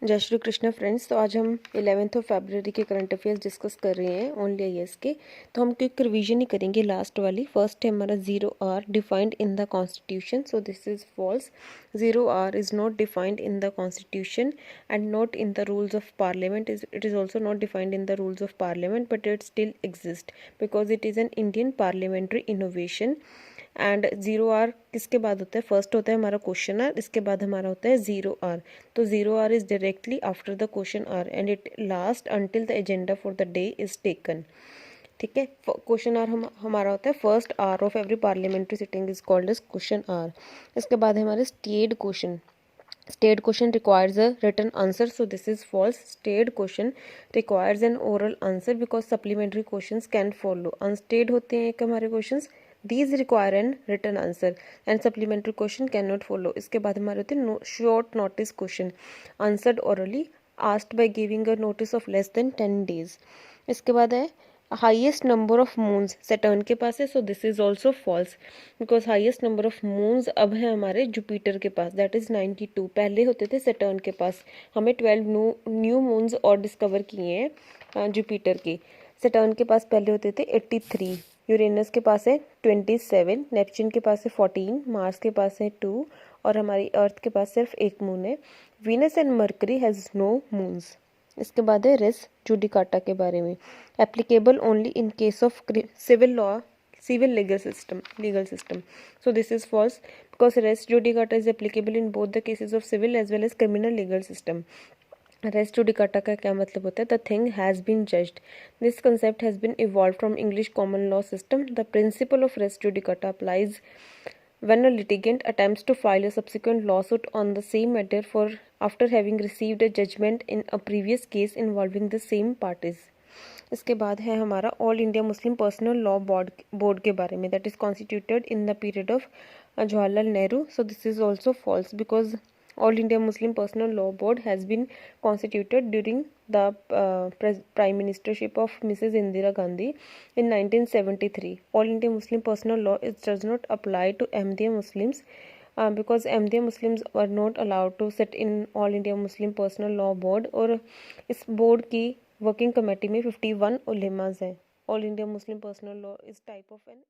जय श्री कृष्ण फ्रेंड्स। तो आज हम 11 फरवरी के करंट अफेयर्स डिस्कस कर रहे हैं ओनली आईएएस के। तो हम क्विक रिवीजन ही करेंगे लास्ट वाली। फर्स्ट है हमारा 0 R defined in the constitution, so this is false. 0 are is not defined in the constitution and not in the rules of parliament. It is also not defined in the rules of parliament, but it still exist because it is an Indian parliamentary innovation. And 0 R किसके बाद होता है? First होता है हमारा question hour, इसके बाद हमारा होता है 0 आर। तो 0 are is directly after the question hour and it last until the agenda for the day is taken. ठीक है, क्वेश्चन आर हमारा होता है first hour of every parliamentary sitting is called as question hour. इसके बाद है हमारे starred question. State question requires a written answer, so this is false. State question requires an oral answer because supplementary questions can follow. Unstayed होते हैं एक हमारे questions, these require an written answer and supplementary question cannot follow. इसके बाद हमारे होते हैं short notice question, answered orally, asked by giving a notice of less than 10 days. इसके बाद है highest number of moons Saturn के पास है, so this is also false because highest number of moons अब है हमारे जुपिटर के पास, दैट इज 92। पहले होते थे सैटर्न के पास। हमें 12 न्यू मून्स और डिस्कवर किए हैं जुपिटर के। सैटर्न के पास पहले होते थे 83, यूरेनस के पास है 27, नेपच्यून के पास है 14, मार्स के पास है 2 और हमारी अर्थ के पास सिर्फ एक मून है। Venus and Mercury has no moons. इसके बाद है रेस जुडिकाटा के बारे में। Applicable only in case of civil law, civil legal system, so this is false because res judicata is applicable in both the cases of civil as well as criminal legal system. Res judicata का क्या मतलब होता है? The thing has been judged. This concept has been evolve from English common law system. The principle of res judicata applies when a litigant attempts to file a subsequent lawsuit on the same matter for after having received a judgment in a previous case involving the same parties. इसके बाद है हमारा all India Muslim personal law board के बारे में, that is constituted in the period of Jawaharlal Nehru. So this is also false because all India Muslim personal law board has been constituted during the prime ministership of Mrs. Indira Gandhi in 1973. All India Muslim personal law does not apply to Ahmadiyya Muslims because Ahmadiyya Muslims were not allowed to sit in All India Muslim Personal Law Board। और इस board की working committee में 51 उलेमाज हैं। All India Muslim personal law is type of N